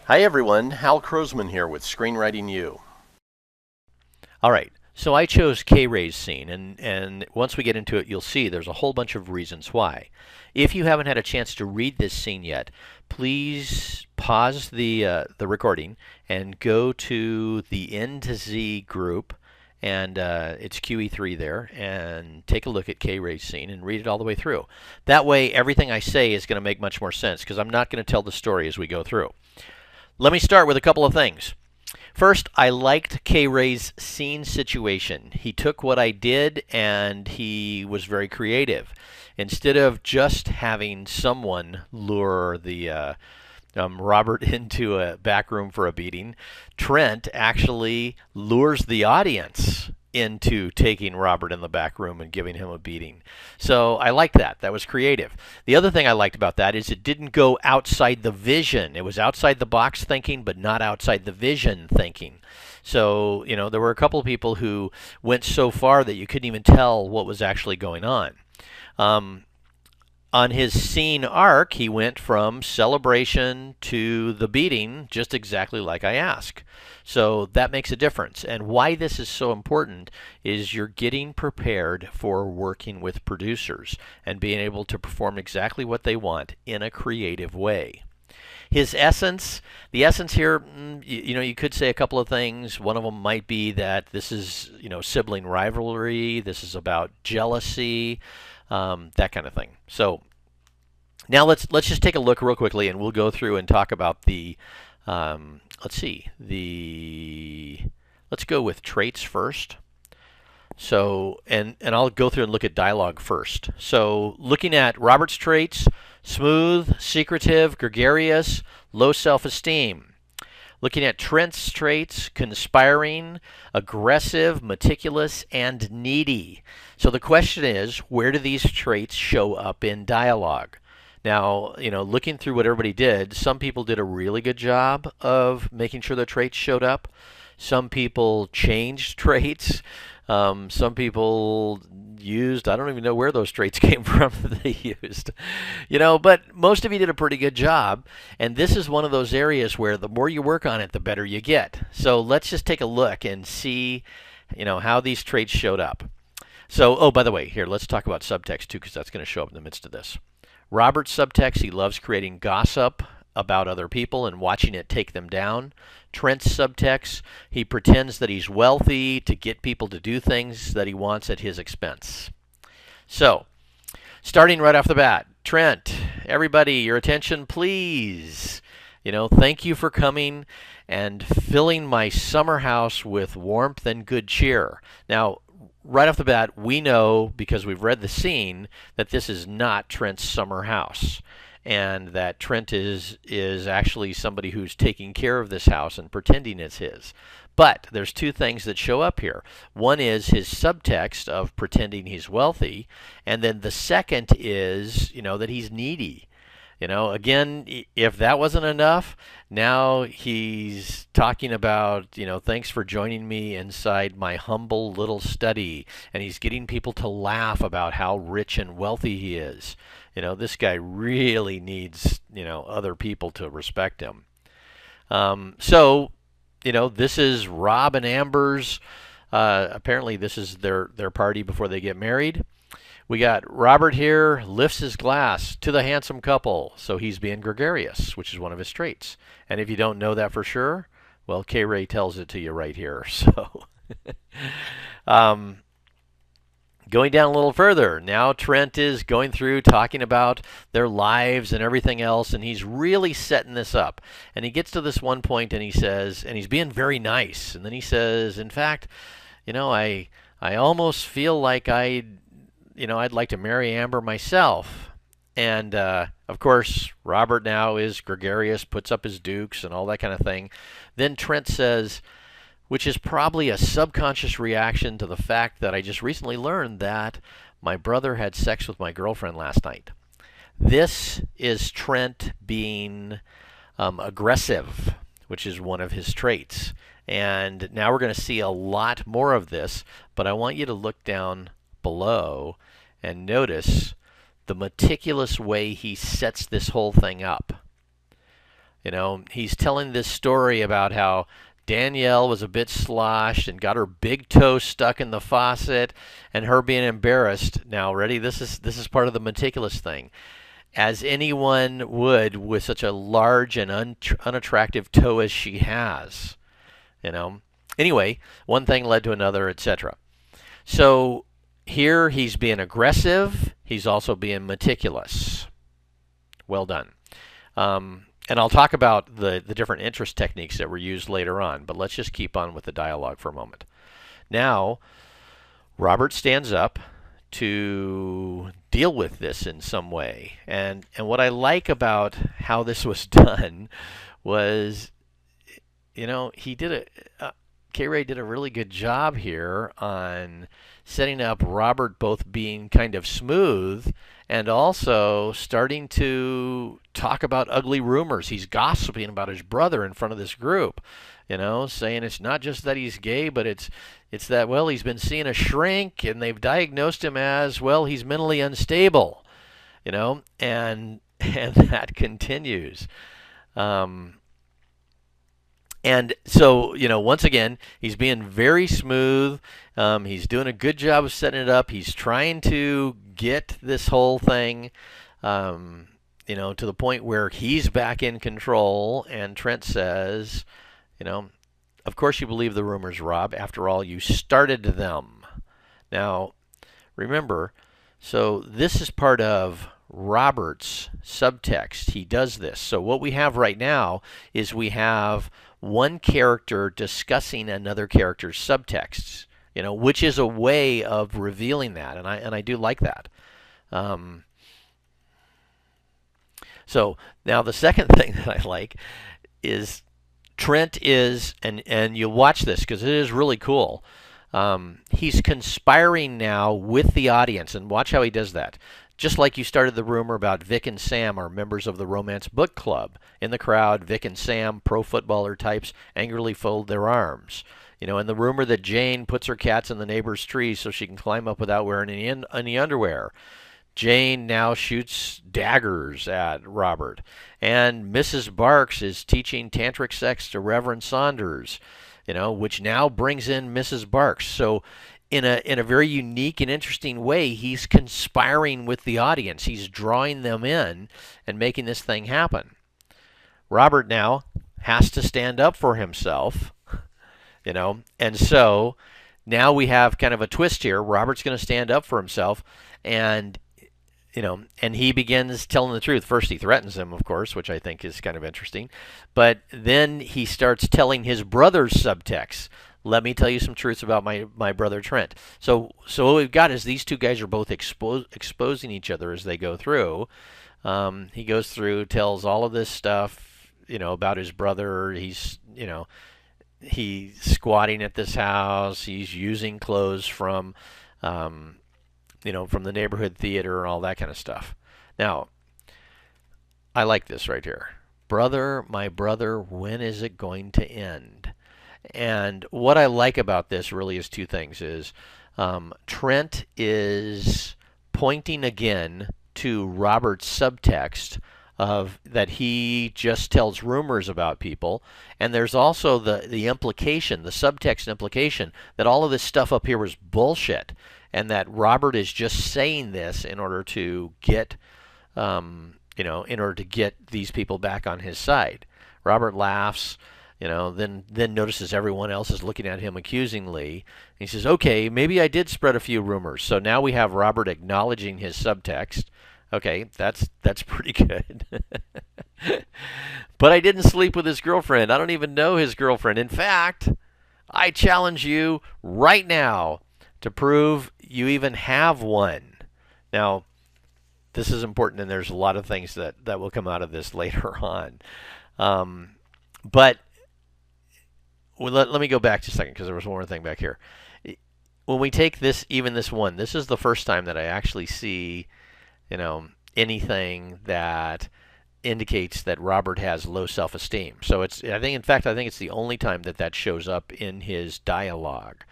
Hi everyone, Hal Krosman here with Screenwriting U. All right. So I chose K-Ray's scene, and once we get into it, you'll see there's a whole bunch of reasons why. If you haven't had a chance to read this scene yet, please pause the recording and go to the N to Z group, and it's QE3 there, and take a look at K-Ray's scene and read it all the way through. That way, everything I say is going to make much more sense because I'm not going to tell the story as we go through. Let me start with a couple of things. First, I liked K-Ray's scene situation. He took what I did and he was very creative. Instead of just having someone lure the Robert into a back room for a beating, Trent actually lures the audience into taking Robert in the back room and giving him a beating. So I liked that. That was creative. The other thing I liked about that is it didn't go outside the vision. It was outside the box thinking, but not outside the vision thinking. So, there were a couple of people who went so far that you couldn't even tell what was actually going on. Um, on his scene arc, he went from celebration to the beating just exactly like I asked. So that makes a difference. And why this is so important is you're getting prepared for working with producers and being able to perform exactly what they want in a creative way. His essence, the essence here, you could say a couple of things. One of them might be that this is, sibling rivalry. This is about jealousy, that kind of thing. So now let's just take a look real quickly, and we'll go through and talk about the. Let's see the. Let's go with traits first. So and I'll go through and look at dialogue first. So looking at Robert's traits: smooth, secretive, gregarious, low self-esteem. Looking at Trent's traits: conspiring, aggressive, meticulous, and needy. So the question is, where do these traits show up in dialogue? Now, looking through what everybody did, some people did a really good job of making sure their traits showed up. Some people changed traits. Some people used, I don't even know where those traits came from that they used. But most of you did a pretty good job. And this is one of those areas where the more you work on it, the better you get. So let's just take a look and see, how these traits showed up. So, oh, by the way, here, let's talk about subtext too, because that's going to show up in the midst of this. Robert's subtext: he loves creating gossip about other people and watching it take them down. Trent's subtext: he pretends that he's wealthy to get people to do things that he wants at his expense. So, starting right off the bat, Trent, everybody, your attention, please. Thank you for coming and filling my summer house with warmth and good cheer. Now, right off the bat, we know, because we've read the scene, that this is not Trent's summer house, and that Trent is actually somebody who's taking care of this house and pretending it's his. But there's two things that show up here. One is his subtext of pretending he's wealthy, and then the second is, that he's needy. Again, if that wasn't enough, now he's talking about, thanks for joining me inside my humble little study. And he's getting people to laugh about how rich and wealthy he is. This guy really needs, other people to respect him. So, this is Rob and Amber's. Apparently, this is their party before they get married. We got Robert here, lifts his glass to the handsome couple. So he's being gregarious, which is one of his traits. And if you don't know that for sure, well, K-Ray tells it to you right here. So going down a little further, now Trent is going through talking about their lives and everything else, and he's really setting this up. And he gets to this one point and he says, and he's being very nice. And then he says, in fact, I almost feel like I'd like to marry Amber myself. And, of course, Robert now is gregarious, puts up his dukes and all that kind of thing. Then Trent says, which is probably a subconscious reaction to the fact that I just recently learned that my brother had sex with my girlfriend last night. This is Trent being aggressive, which is one of his traits. And now we're going to see a lot more of this, but I want you to look down below and notice the meticulous way he sets this whole thing up. He's telling this story about how Danielle was a bit sloshed and got her big toe stuck in the faucet, and her being embarrassed. Now, ready? This is part of the meticulous thing, as anyone would with such a large and unattractive toe as she has. Anyway, one thing led to another, etc. So here he's being aggressive. He's also being meticulous. Well done. And I'll talk about the different interest techniques that were used later on, but let's just keep on with the dialogue for a moment. Now, Robert stands up to deal with this in some way. And what I like about how this was done was, he did K-Ray did a really good job here on setting up Robert both being kind of smooth and also starting to talk about ugly rumors. He's gossiping about his brother in front of this group, saying it's not just that he's gay, but it's that, well, he's been seeing a shrink and they've diagnosed him as, well, he's mentally unstable, and that continues. And so, once again, he's being very smooth. He's doing a good job of setting it up. He's trying to get this whole thing, to the point where he's back in control. And Trent says, of course you believe the rumors, Rob. After all, you started them. Now, remember, so this is part of Robert's subtext. He does this. So what we have right now is we have one character discussing another character's subtexts, which is a way of revealing that, and I do like that. So now the second thing that I like is Trent is, and you'll watch this because it is really cool. He's conspiring now with the audience, and watch how he does that. Just like you started the rumor about Vic and Sam are members of the Romance Book Club. In the crowd, Vic and Sam, pro footballer types, angrily fold their arms. And the rumor that Jane puts her cats in the neighbor's tree so she can climb up without wearing any underwear. Jane now shoots daggers at Robert. And Mrs. Barks is teaching tantric sex to Reverend Saunders, which now brings in Mrs. Barks. So in a very unique and interesting way, he's conspiring with the audience. He's drawing them in and making this thing happen. Robert now has to stand up for himself, and so now we have kind of a twist here. Robert's going to stand up for himself, and and he begins telling the truth. First, he threatens him, of course, which I think is kind of interesting, but then he starts telling his brother's subtext. Let me tell you some truths about my brother Trent. So what we've got is these two guys are both exposing each other as they go through. He goes through, tells all of this stuff, about his brother. He's squatting at this house. He's using clothes from, from the neighborhood theater and all that kind of stuff. Now, I like this right here. Brother, my brother, when is it going to end? And what I like about this really is two things. Trent is pointing again to Robert's subtext of that he just tells rumors about people, and there's also the implication, the subtext implication, that all of this stuff up here was bullshit, and that Robert is just saying this in order to get, in order to get these people back on his side. Robert laughs. Then notices everyone else is looking at him accusingly. He says, okay, maybe I did spread a few rumors. So now we have Robert acknowledging his subtext. Okay, that's pretty good. But I didn't sleep with his girlfriend. I don't even know his girlfriend. In fact, I challenge you right now to prove you even have one. Now, this is important, and there's a lot of things that will come out of this later on. But let me go back just a second because there was one more thing back here. When we take this one, this is the first time that I actually see, anything that indicates that Robert has low self-esteem. So I think it's the only time that shows up in his dialogue.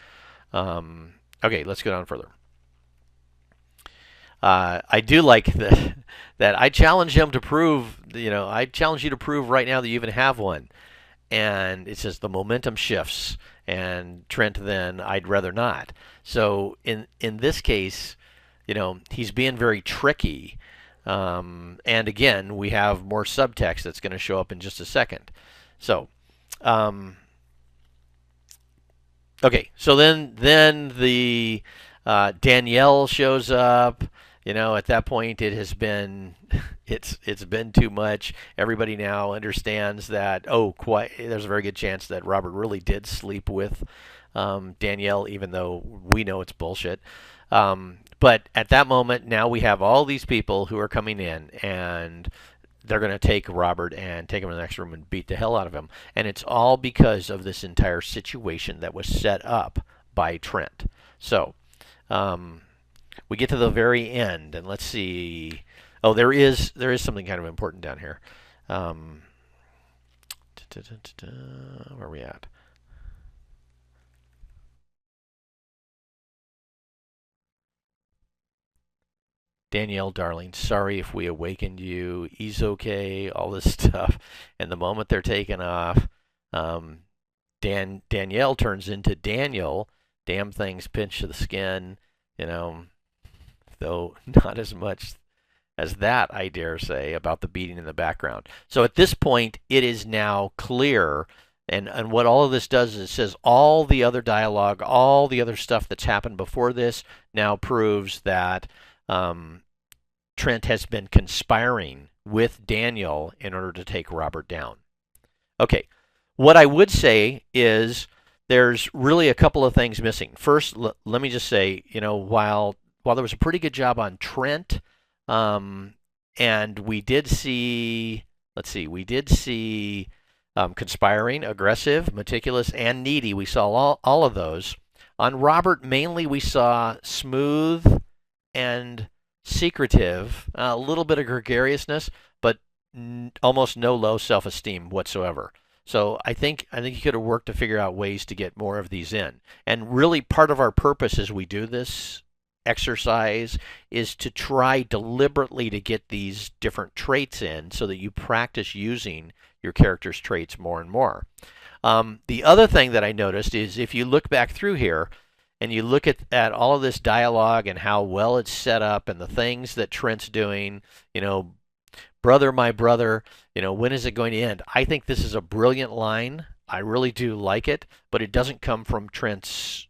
Okay, let's go down further. I do like that I challenge him to prove, I challenge you to prove right now that you even have one. And it says the momentum shifts, and Trent then I'd rather not. So in this case, he's being very tricky. And again, we have more subtext that's going to show up in just a second. So, okay, so then the Danielle shows up. At that point, it has been it's been too much. Everybody now understands that. Oh, there's a very good chance that Robert really did sleep with Danielle, even though we know it's bullshit. But at that moment, now we have all these people who are coming in, and they're going to take Robert and take him to the next room and beat the hell out of him. And it's all because of this entire situation that was set up by Trent. So, we get to the very end, and let's see. Oh, there is something kind of important down here. Where are we at? Danielle, darling, sorry if we awakened you. He's okay, all this stuff. And the moment they're taken off, Danielle turns into Daniel. Damn things pinch to the skin, though not as much as that, I dare say, about the beating in the background. So at this point, it is now clear. And what all of this does is it says all the other dialogue, all the other stuff that's happened before this now proves that Trent has been conspiring with Daniel in order to take Robert down. Okay, what I would say is there's really a couple of things missing. First, let me just say, while there was a pretty good job on Trent, and we did see, conspiring, aggressive, meticulous, and needy. We saw all of those. On Robert, mainly we saw smooth and secretive, a little bit of gregariousness, but almost no low self-esteem whatsoever. So I think you could have worked to figure out ways to get more of these in. And really, part of our purpose as we do this exercise is to try deliberately to get these different traits in so that you practice using your character's traits more and more. The other thing that I noticed is if you look back through here and you look at all of this dialogue and how well it's set up and the things that Trent's doing, brother, my brother, when is it going to end? I think this is a brilliant line. I really do like it, but it doesn't come from Trent's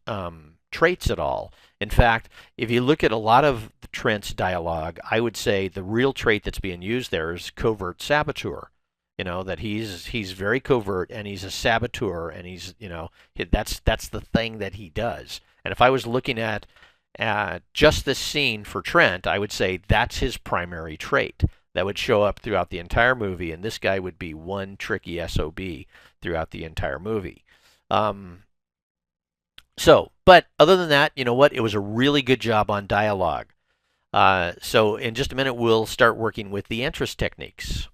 traits at all. In fact, if you look at a lot of Trent's dialogue, I would say the real trait that's being used there is covert saboteur. That he's very covert and he's a saboteur and he's that's the thing that he does. And if I was looking at just this scene for Trent, I would say that's his primary trait that would show up throughout the entire movie, and this guy would be one tricky SOB throughout the entire movie. But other than that, you know what? It was a really good job on dialogue. So in just a minute, we'll start working with the interest techniques.